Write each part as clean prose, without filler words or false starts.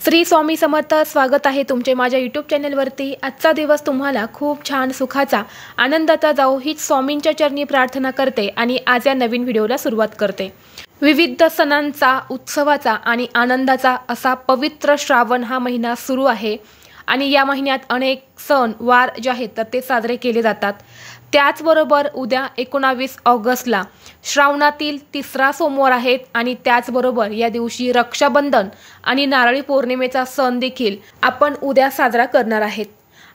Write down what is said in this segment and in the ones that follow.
श्री स्वामी समर्थ। स्वागत आहे तुमचे माझ्या यूट्यूब चॅनलवरती। आजचा दिवस तुम्हाला खूप छान सुखाचा आनंदाचा जाओ हीच स्वामींच्या चरणी प्रार्थना करते आणि आज या नवीन व्हिडिओला सुरुवात करते। विविध सणांचा, उत्सवाचा आणि आनंदाचा असा पवित्र श्रावण हा महिना सुरू आहे आणि या महिन्यात अनेक सण वार जे आहेत तर ते साजरे केले जातात। त्याचबरोबर उद्या 19 ऑगस्टला श्रावणातील तिसरा सोमवार आहेत आणि त्याचबरोबर या दिवशी रक्षाबंधन आणि नारळी पौर्णिमेचा सण देखील आपण उद्या साजरा करणार आहेत।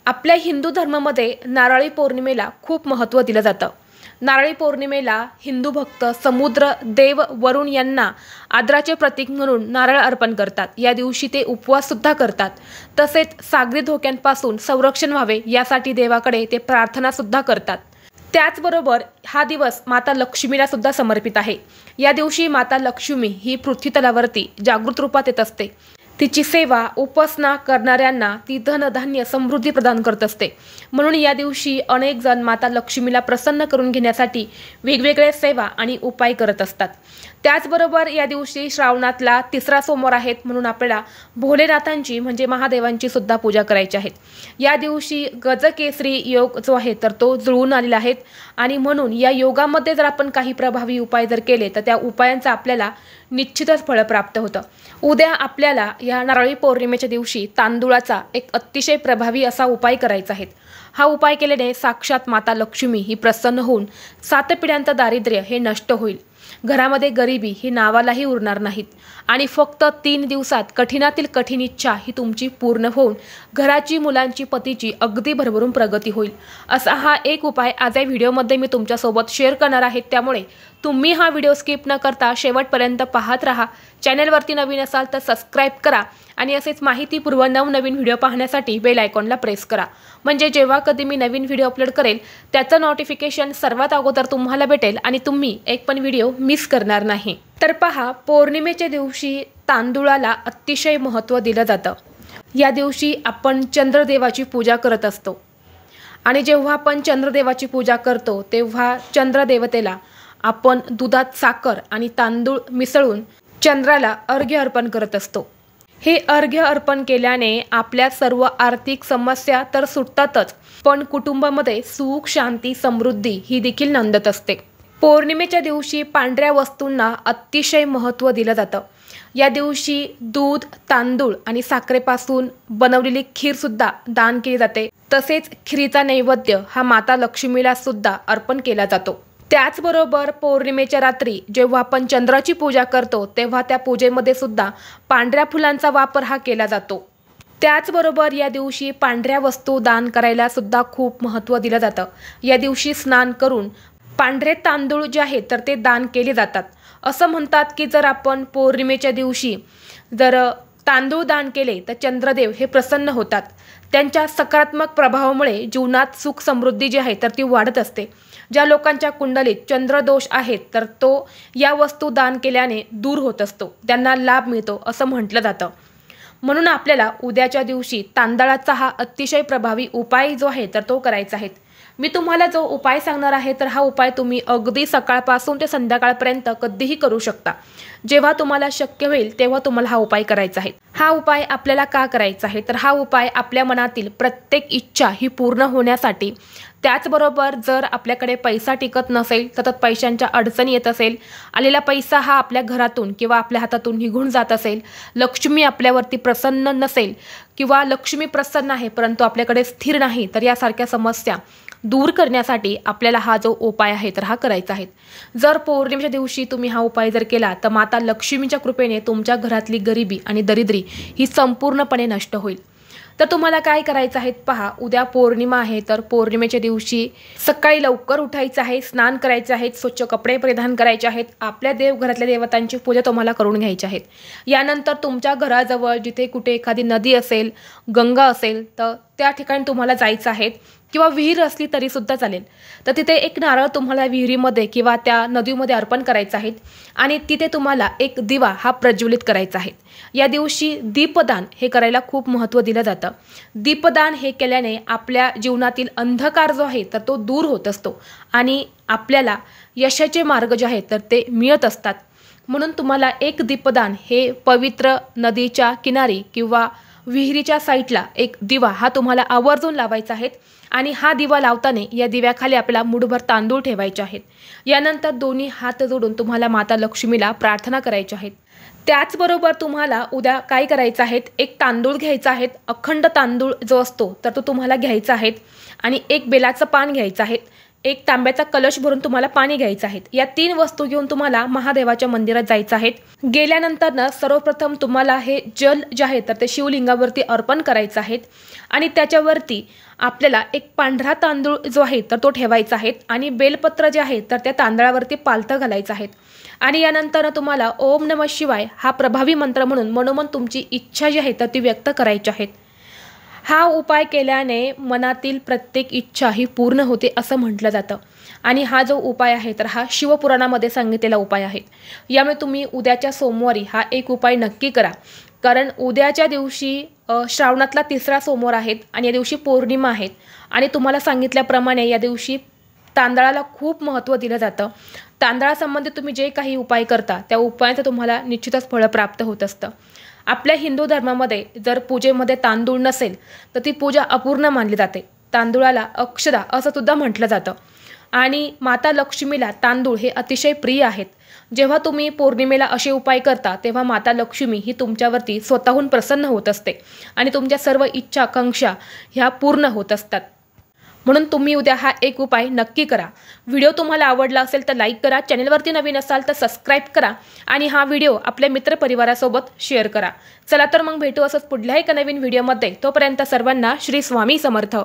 आपल्या हिंदू धर्मामध्ये नारळी पौर्णिमेला खूप महत्त्व दिलं जातं। नारळी पौर्णिमेला हिंदू भक्त समुद्र देव वरुण यांना आदराचे प्रतीक म्हणून नारळ अर्पण करतात। या दिवशी ते उपवास सुद्धा करतात। तसेच सागरी धोक्यांपासून संरक्षण व्हावे यासाठी देवाकडे ते प्रार्थना सुद्धा करतात। त्याचबरोबर हा दिवस माता लक्ष्मीला सुद्धा समर्पित आहे। या दिवशी माता लक्ष्मी ही पृथ्वी तलावरती जागृत रूपात येत असते। तिची सेवा उपासना करणाऱ्यांना ती धन धान्य समृद्धी प्रदान करत असते। म्हणून या दिवशी अनेक जण माता लक्ष्मीला प्रसन्न करून घेण्यासाठी वेगवेगळे सेवा आणि उपाय करत असतात। त्याचबरोबर या दिवशी श्रावणातला तिसरा सोमवार आहेत म्हणून आपल्याला भोलेनाथांची म्हणजे महादेवांची सुद्धा पूजा करायची आहे। या दिवशी गजकेसरी योग जो आहे तर तो जुळून आलेला आहे आणि म्हणून या योगामध्ये जर आपण काही प्रभावी उपाय जर केले तर त्या उपायांचा आपल्याला निश्चितच फळ प्राप्त होतं। उद्या आपल्याला या नारळी पौर्णिमेच्या दिवशी तांदूळाचा एक अतिशय प्रभावी असा उपाय करायचा आहे। हा उपाय केल्याने साक्षात माता लक्ष्मी ही प्रसन्न होऊन 7 पिढ्यांचं दारिद्र्य हे नष्ट होईल। घरामध्ये गरिबी ही नावालाही उरणार नाहीत आणि फक्त 3 दिवसात कठीणातील कठीण इच्छा ही तुमची पूर्ण होऊन घराची, मुलांची, पतीची अगदी भरभरून प्रगती होईल। असा हा एक उपाय आज या व्हिडिओमध्ये मी तुमच्यासोबत शेअर करणार आहे। त्यामुळे तुम्ही हा व्हिडिओ स्किप न करता शेवटपर्यंत पाहत राहा। चॅनलवरती नवीन असाल तर सबस्क्राईब करा आणि असेच माहितीपूर्ण नवनवीन व्हिडिओ पाहण्यासाठी बेल आयकॉनला प्रेस करा, म्हणजे जेव्हा कधी मी नवीन व्हिडिओ अपलोड करेल त्याचं नोटिफिकेशन सर्वात अगोदर तुम्हाला भेटेल आणि तुम्ही एक पण व्हिडिओ मिस करणार नाही। तर पहा, पौर्णिमेच्या दिवशी तांदूळाला अतिशय महत्त्व दिलं जातं। या दिवशी आपण चंद्रदेवाची पूजा करत असतो आणि जेव्हा आपण चंद्रदेवाची पूजा करतो तेव्हा चंद्रदेवतेला आपण दुधात साखर आणि तांदूळ मिसळून चंद्राला अर्घ्य अर्पण करत असतो। हे अर्घ्य अर्पण केल्याने आपल्या सर्व आर्थिक समस्या तर सुटतातच, पण कुटुंबामध्ये सुख, शांती, समृद्धी ही देखील नंदत असते। पौर्णिमेच्या दिवशी पांढऱ्या वस्तूंना अतिशय महत्त्व दिलं जातं। या दिवशी दूध, तांदूळ आणि साखरेपासून बनवलेली खीर सुद्धा दान केली जाते। तसेच खीरीचा नैवेद्य हा माता लक्ष्मीला सुद्धा अर्पण केला जातो। त्याचबरोबर पौर्णिमेच्या रात्री जेव्हा आपण चंद्राची पूजा करतो तेव्हा त्या पूजेमध्ये सुद्धा पांढऱ्या फुलांचा वापर हा केला जातो। त्याचबरोबर या दिवशी पांढऱ्या वस्तू दान करायला सुद्धा खूप महत्त्व दिलं जातं। या दिवशी स्नान करून पांढरे तांदूळ जे आहेत तर ते दान केले जातात। असं म्हणतात की जर आपण पौर्णिमेच्या दिवशी जर तांदूळ दान केले तर चंद्रदेव हे प्रसन्न होतात। त्यांच्या सकारात्मक प्रभावामुळे जीवनात सुख समृद्धी जी आहे तर ती वाढत असते। ज्या लोकांच्या कुंडलीत चंद्रदोष आहेत तर तो या वस्तू दान केल्याने दूर होत असतो, त्यांना लाभ मिळतो असं म्हटलं जातं। म्हणून आपल्याला उद्याच्या दिवशी तांदळाचा हा अतिशय प्रभावी उपाय जो आहे तर तो करायचा आहे। मी तुम्हाला जो उपाय सांगणार आहे तर हा उपाय तुम्ही अगदी सकाळपासून ते संध्याकाळपर्यंत कधीही करू शकता। जेव्हा तुम्हाला शक्य होईल तेव्हा तुम्हाला हा उपाय करायचा आहे। हा उपाय आपल्याला का करायचा आहे तर हा उपाय आपल्या मनातील प्रत्येक इच्छा ही पूर्ण होण्यासाठी, त्याचबरोबर जर आपल्याकडे पैसा टिकत नसेल, सतत पैशांच्या अडचणी येत असेल, आलेला पैसा हा आपल्या घरातून किंवा आपल्या हातातून निघून जात असेल, लक्ष्मी आपल्यावरती प्रसन्न नसेल किंवा लक्ष्मी प्रसन्न आहे परंतु आपल्याकडे स्थिर नाही, तर यासारख्या समस्या दूर करण्यासाठी आपल्याला हा जो उपाय आहे तर हा करायचा आहे। जर पौर्णिमेच्या दिवशी तुम्ही हा उपाय जर केला तर माता लक्ष्मीच्या कृपेने तुमच्या घरातली गरिबी आणि दरिद्री ही संपूर्णपणे नष्ट होईल। तर तुम्हाला काय करायचं आहे पहा, उद्या पौर्णिमा आहे तर पौर्णिमेच्या दिवशी सकाळी लवकर उठायचं आहे, स्नान करायचं आहे, स्वच्छ कपडे परिधान करायचे आहेत, आपल्या घरातल्या देवतांची पूजा तुम्हाला करून घ्यायची आहे। यानंतर तुमच्या घराजवळ जिथे कुठे एखादी नदी असेल, गंगा असेल तर त्या ठिकाणी तुम्हाला जायचं आहे किंवा विहीर असली तरी सुद्धा चालेल। तर तिथे एक नारळ तुम्हाला विहिरीमध्ये किंवा त्या नदीमध्ये अर्पण करायचा आहे आणि तिथे तुम्हाला एक दिवा हा प्रज्वलित करायचा आहे। या दिवशी दीपदान हे करायला खूप महत्त्व दिलं जातं। दीपदान हे केल्याने आपल्या जीवनातील अंधकार जो आहे तर तो दूर होत असतो आणि आपल्याला यशाचे मार्ग जे आहेत तर ते मिळत असतात। म्हणून तुम्हाला एक दीपदान हे पवित्र नदीच्या किनारी किंवा विहिरीच्या साईडला एक दिवा हा तुम्हाला आवर्जून लावायचा आहे आणि हा दिवा लावताना या दिव्याखाली आपल्याला मुठभर तांदूळ ठेवायचे आहेत। यानंतर दोन्ही हात जोडून तुम्हाला माता लक्ष्मीला प्रार्थना करायची आहे। त्याचबरोबर तुम्हाला उद्या काय करायचं आहे, एक तांदूळ घ्यायचा आहे, अखंड तांदूळ जो असतो तर तो तुम्हाला घ्यायचा आहे आणि एक बेलाचं पान घ्यायचं आहे, एक तांब्याचा कलश भरून तुम्हाला पाणी घ्यायचं आहे। या 3 वस्तू घेऊन तुम्हाला महादेवाच्या मंदिरात जायचं आहे। गेल्यानंतर सर्वप्रथम तुम्हाला हे जल जे आहे तर ते शिवलिंगावरती अर्पण करायचं आहे आणि त्याच्यावरती आपल्याला एक पांढरा तांदूळ जो आहे तर तो ठेवायचा आहे आणि बेलपत्र जे आहे तर त्या तांदळावरती पालथं घालायचं आहे आणि यानंतर तुम्हाला ओम नमः शिवाय हा प्रभावी मंत्र म्हणून मनोमन तुमची इच्छा जी आहे तर ती व्यक्त करायची आहे। हा उपाय केल्याने मनातील प्रत्येक इच्छा ही पूर्ण होते असं म्हटलं जातं आणि हा जो उपाय आहे तर हा शिवपुराणामध्ये सांगितलेला उपाय आहे। यामुळे तुम्ही उद्याच्या सोमवारी हा एक उपाय नक्की करा, कारण उद्याच्या दिवशी श्रावणातला 3रा सोमवार आहे आणि या दिवशी पौर्णिमा आहे आणि तुम्हाला सांगितल्याप्रमाणे या दिवशी तांदळाला खूप महत्त्व दिलं जातं। तांदळासंबंधित तुम्ही जे काही उपाय करता त्या उपायाचं तुम्हाला निश्चितच फळ प्राप्त होत असतं। आपल्या हिंदू धर्मामध्ये जर पूजेमध्ये तांदूळ नसेल तर ती पूजा अपूर्ण मानली जाते। तांदूळाला अक्षदा असं सुद्धा म्हटलं जातं आणि माता लक्ष्मीला तांदूळ हे अतिशय प्रिय आहेत। जेव्हा तुम्ही पौर्णिमेला असे उपाय करता तेव्हा माता लक्ष्मी ही तुमच्यावरती स्वतःहून प्रसन्न होत असते आणि तुमच्या सर्व इच्छा आकांक्षा ह्या पूर्ण होत असतात। म्हणून तुम्ही उद्या हा एक उपाय नक्की करा। व्हिडिओ तुम्हाला आवडला असेल तर लाईक करा, चॅनलवरती नवीन असाल तर सबस्क्राईब करा आणि हा व्हिडिओ आपल्या मित्रपरिवारासोबत शेअर करा। चला तर मग भेटू असंच पुढल्या एका नवीन व्हिडिओमध्ये। तोपर्यंत सर्वांना श्री स्वामी समर्थ।